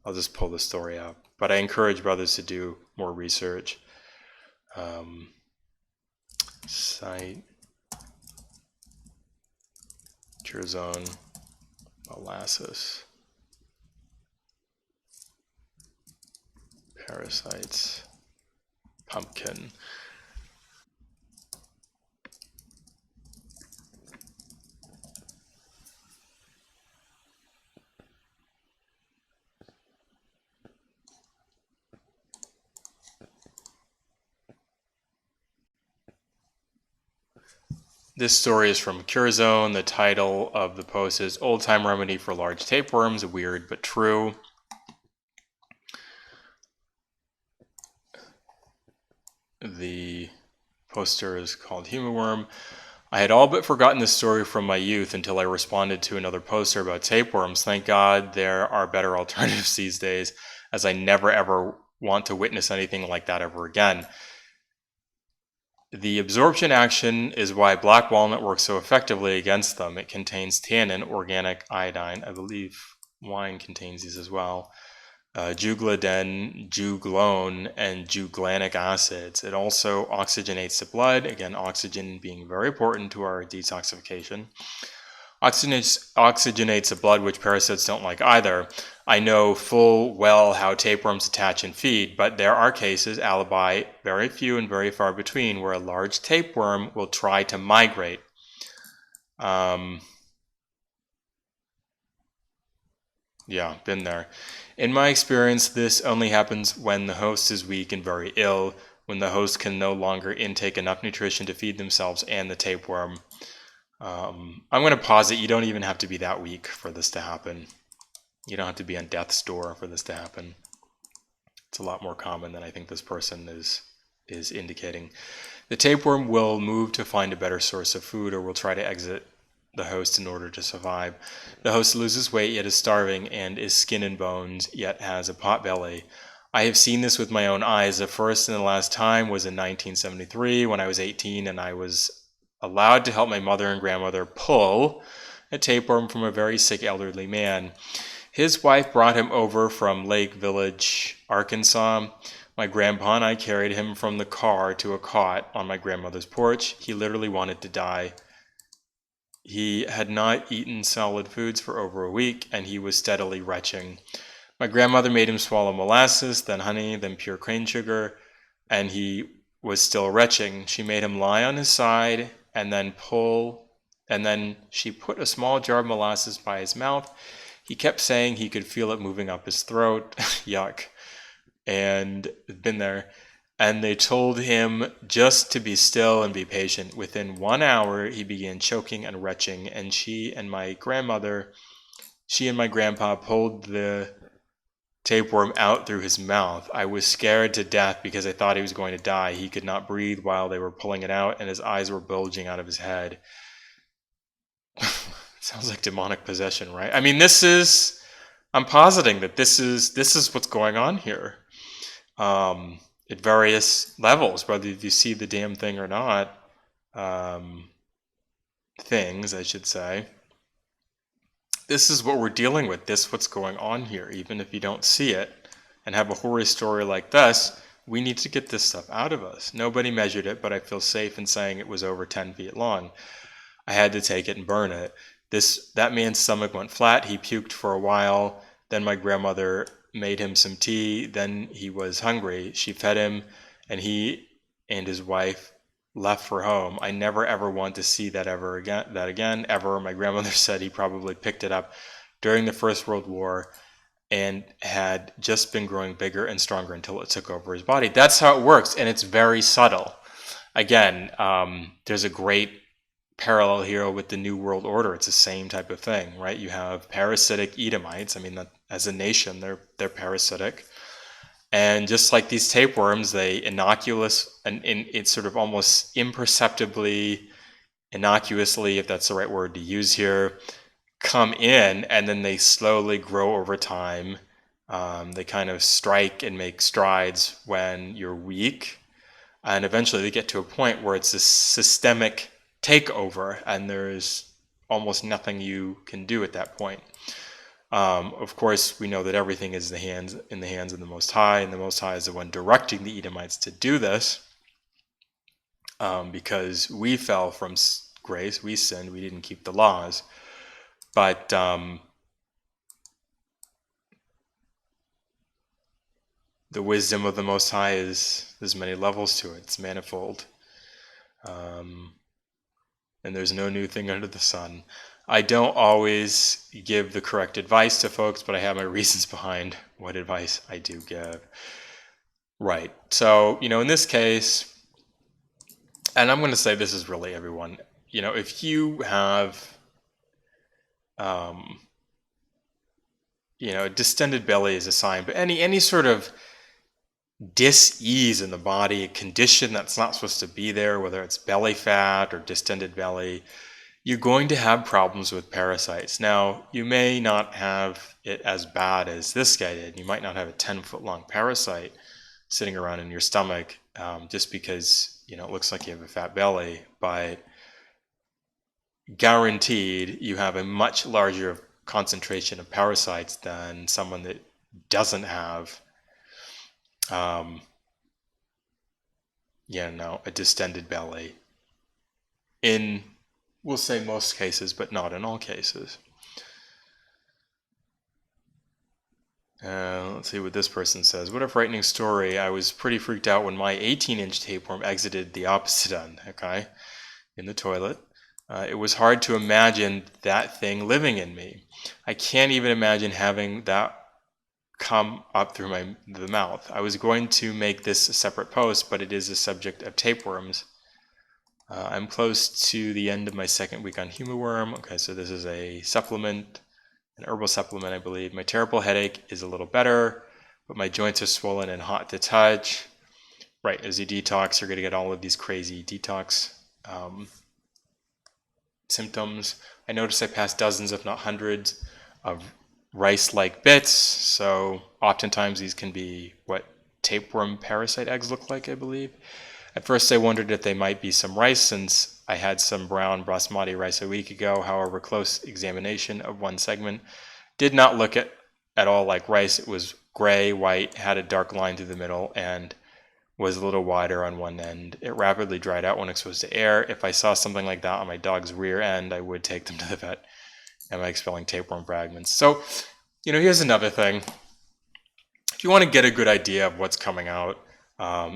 I'll just pull the story up. But I encourage brothers to do more research. Site, Curzon, molasses, parasites, pumpkin. This story is from Curzon. The title of the post is Old Time Remedy for Large Tapeworms, Weird but True. The poster is called Human Worm. I had all but forgotten this story from my youth until I responded to another poster about tapeworms. Thank God there are better alternatives these days, as I never ever want to witness anything like that ever again. The absorption action is why black walnut works so effectively against them. It contains tannin, organic iodine. I believe wine contains these as well. Jugladen, juglone, and juglanic acids. It also oxygenates the blood. Again, oxygen being very important to our detoxification. Oxygenates the blood, which parasites don't like either. I know full well how tapeworms attach and feed, but there are cases, alibi, very few and very far between, where a large tapeworm will try to migrate. Yeah, been there. In my experience, this only happens when the host is weak and very ill, when the host can no longer intake enough nutrition to feed themselves and the tapeworm. I'm going to posit you don't even have to be that weak for this to happen. You don't have to be on death's door for this to happen. It's a lot more common than I think this person is indicating. The tapeworm will move to find a better source of food or will try to exit the host in order to survive. The host loses weight yet is starving and is skin and bones yet has a pot belly. I have seen this with my own eyes. The first and the last time was in 1973 when I was 18 and I was allowed to help my mother and grandmother pull a tapeworm from a very sick elderly man. His wife brought him over from Lake Village, Arkansas. My grandpa and I carried him from the car to a cot on my grandmother's porch. He literally wanted to die. He had not eaten solid foods for over a week, and he was steadily retching. My grandmother made him swallow molasses, then honey, then pure cane sugar, and he was still retching. She made him lie on his side and then she put a small jar of molasses by his mouth. He kept saying he could feel it moving up his throat. Yuck. And been there. And they told him just to be still and be patient. Within 1 hour, he began choking and retching, and she and my grandpa pulled the tapeworm out through his mouth. I was scared to death because I thought he was going to die. He could not breathe while they were pulling it out, and his eyes were bulging out of his head. Sounds like demonic possession, right? I mean, I'm positing that this is what's going on here. At various levels, whether you see the damn thing or not, things, I should say. This is what we're dealing with. This is what's going on here. Even if you don't see it and have a horror story like this, we need to get this stuff out of us. Nobody measured it, but I feel safe in saying it was over 10 feet long. I had to take it and burn it. That man's stomach went flat. He puked for a while. Then my grandmother made him some tea. Then he was hungry. She fed him, and he and his wife left for home. I never ever want to see that again ever. My grandmother said he probably picked it up during the First World War and had just been growing bigger and stronger until it took over his body. That's how it works, and it's very subtle. Again, there's a great parallel here with the New World Order. It's the same type of thing, right? You have parasitic Edomites. I mean, as a nation, they're parasitic. And just like these tapeworms, they innocuous, and it's sort of almost imperceptibly, innocuously, if that's the right word to use here, come in, and then they slowly grow over time. They kind of strike and make strides when you're weak. And eventually they get to a point where it's a systemic takeover, and there's almost nothing you can do at that point. Of course, we know that everything is in the hands of the Most High, and the Most High is the one directing the Edomites to do this, because we fell from grace, we sinned, we didn't keep the laws. But the wisdom of the Most High there's many levels to it. It's manifold. And there's no new thing under the sun. I don't always give the correct advice to folks, but I have my reasons behind what advice I do give. Right. So, in this case, and I'm going to say this is really everyone, if you have, a distended belly is a sign, but any sort of dis-ease in the body, a condition that's not supposed to be there, whether it's belly fat or distended belly, you're going to have problems with parasites. Now, you may not have it as bad as this guy did. You might not have a 10-foot long parasite sitting around in your stomach, just because it looks like you have a fat belly, but guaranteed you have a much larger concentration of parasites than someone that doesn't have a distended belly, in, we'll say, most cases, but not in all cases. Let's see what this person says. What a frightening story. I was pretty freaked out when my 18-inch tapeworm exited the opposite end, in the toilet. It was hard to imagine that thing living in me. I can't even imagine having that come up through the mouth. I was going to make this a separate post, but it is a subject of tapeworms. I'm close to the end of my second week on Humaworm. Okay, so this is a supplement, an herbal supplement, I believe. My terrible headache is a little better, but my joints are swollen and hot to touch. Right, as you detox, you're going to get all of these crazy detox symptoms. I noticed I passed dozens, if not hundreds, of rice-like bits, so oftentimes these can be what tapeworm parasite eggs look like, I believe. At first I wondered if they might be some rice, since I had some brown basmati rice a week ago. However, close examination of one segment did not look at all like rice. It was gray, white, had a dark line through the middle, and was a little wider on one end. It rapidly dried out when exposed to air. If I saw something like that on my dog's rear end, I would take them to the vet. Am I expelling tapeworm fragments? So, here's another thing. If you want to get a good idea of what's coming out,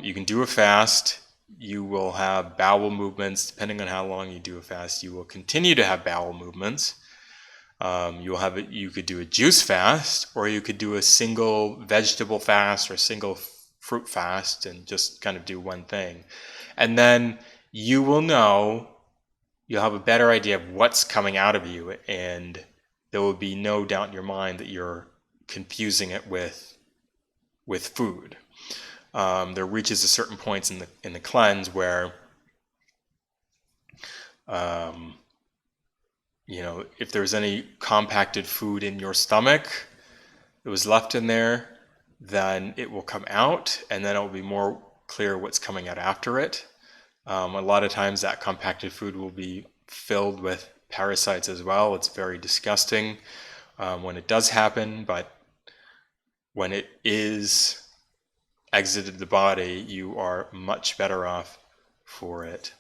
you can do a fast. You will have bowel movements. Depending on how long you do a fast, you will continue to have bowel movements. You could do a juice fast, or you could do a single vegetable fast or single fruit fast and just kind of do one thing. And then you will know, you'll have a better idea of what's coming out of you, and there will be no doubt in your mind that you're confusing it with food. There reaches a certain points in the cleanse where, if there's any compacted food in your stomach that was left in there, then it will come out, and then it will be more clear what's coming out after it. A lot of times that compacted food will be filled with parasites as well. It's very disgusting when it does happen, but when it is exited the body, you are much better off for it.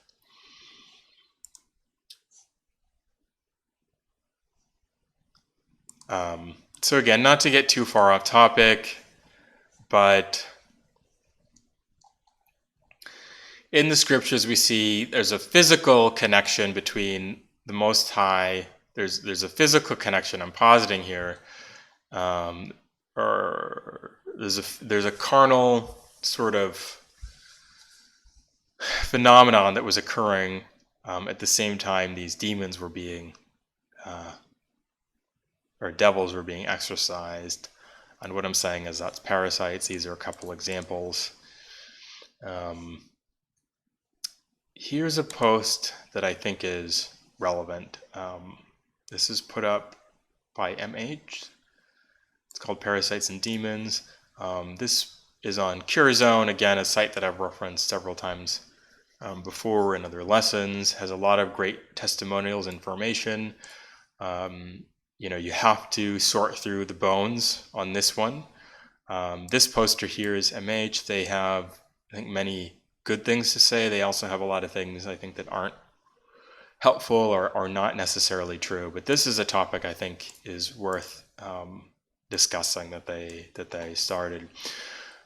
So again, not to get too far off topic, but in the scriptures we see there's a physical connection between the Most High. There's a physical connection I'm positing here, or there's a carnal sort of phenomenon that was occurring at the same time these demons were being, or devils were being exorcised. And what I'm saying is that's parasites. These are a couple examples. Here's a post that I think is relevant. This is put up by MH. It's called Parasites and Demons. This is on CureZone, again, a site that I've referenced several times before in other lessons. Has a lot of great testimonials, information. you have to sort through the bones on this one. This poster here is MH. They have, I think, many good things to say. They also have a lot of things I think that aren't helpful or not necessarily true. But this is a topic I think is worth discussing that they started.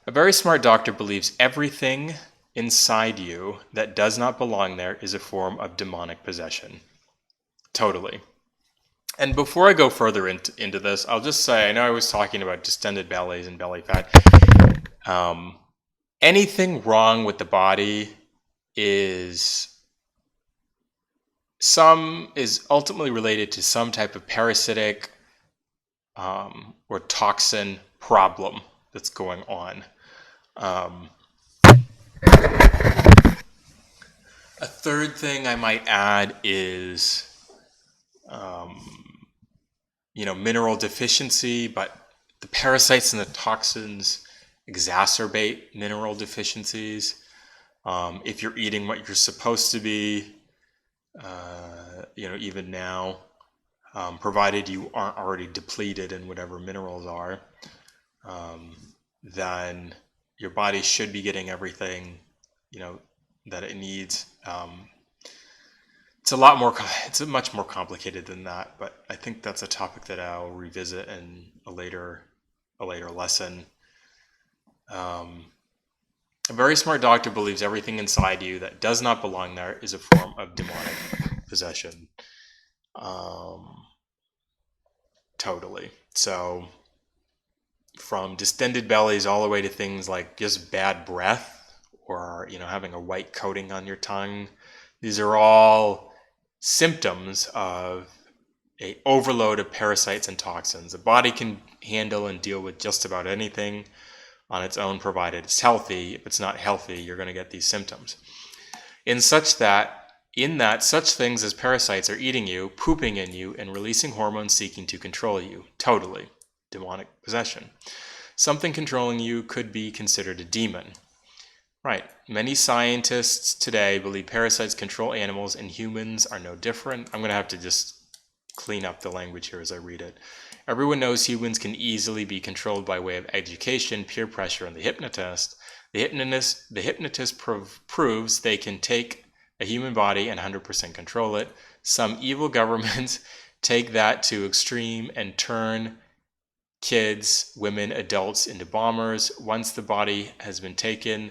A very smart doctor believes everything inside you that does not belong there is a form of demonic possession. Totally. And before I go further into this, I'll just say, I know I was talking about distended bellies and belly fat. Anything wrong with the body is ultimately related to some type of parasitic or toxin problem that's going on. A third thing I might add is mineral deficiency, but the parasites and the toxins exacerbate mineral deficiencies. If you're eating what you're supposed to be, even now, provided you aren't already depleted in whatever minerals are, then your body should be getting everything, that it needs. It's much more complicated than that, but I think that's a topic that I'll revisit in a later lesson. A very smart doctor believes everything inside you that does not belong there is a form of demonic possession. Totally. So from distended bellies all the way to things like just bad breath or, having a white coating on your tongue, these are all symptoms of a overload of parasites and toxins. The body can handle and deal with just about anything on its own, provided it's healthy. If it's not healthy, you're going to get these symptoms. In such things as parasites are eating you, pooping in you, and releasing hormones seeking to control you. Totally. Demonic possession. Something controlling you could be considered a demon. Right. Many scientists today believe parasites control animals and humans are no different. I'm going to have to just clean up the language here as I read it. Everyone knows humans can easily be controlled by way of education, peer pressure, and the hypnotist. The hypnotist proves they can take a human body and 100% control it. Some evil governments take that to extreme and turn kids, women, adults into bombers. Once the body has been taken,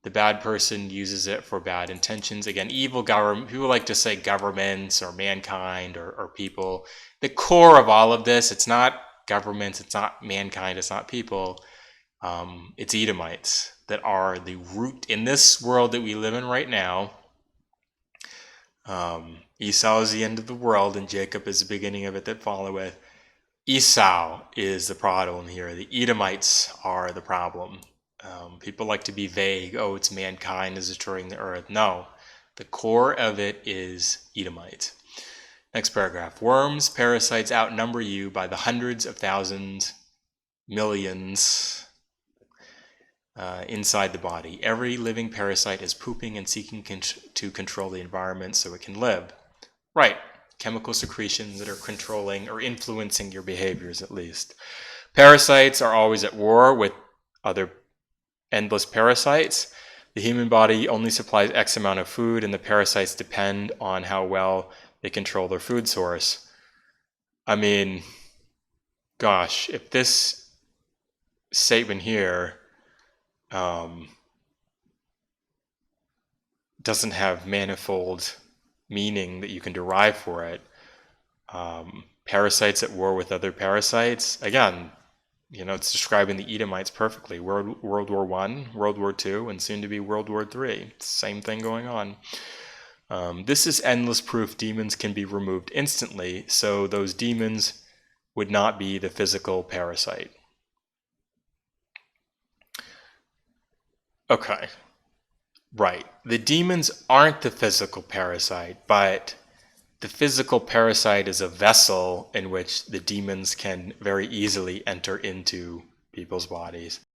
the bad person uses it for bad intentions. Again, evil government, people like to say governments or mankind or people. The core of all of this, it's not governments, it's not mankind, it's not people. It's Edomites that are the root in this world that we live in right now. Esau is the end of the world and Jacob is the beginning of it that followeth. Esau is the problem here. The Edomites are the problem. People like to be vague. Oh, it's mankind is destroying the earth. No, the core of it is Edomite. Next paragraph. Worms, parasites outnumber you by the hundreds of thousands, millions inside the body. Every living parasite is pooping and seeking to control the environment so it can live. Right. Chemical secretions that are controlling or influencing your behaviors, at least. Parasites are always at war with other endless parasites. The human body only supplies X amount of food, and the parasites depend on how well they control their food source. I mean, gosh, if this statement here doesn't have manifold meaning that you can derive for it, parasites at war with other parasites, again, it's describing the Edomites perfectly. World War I, World War II, and soon to be World War III. Same thing going on. This is endless proof demons can be removed instantly, so those demons would not be the physical parasite. Okay. Right. The demons aren't the physical parasite, but the physical parasite is a vessel in which the demons can very easily enter into people's bodies.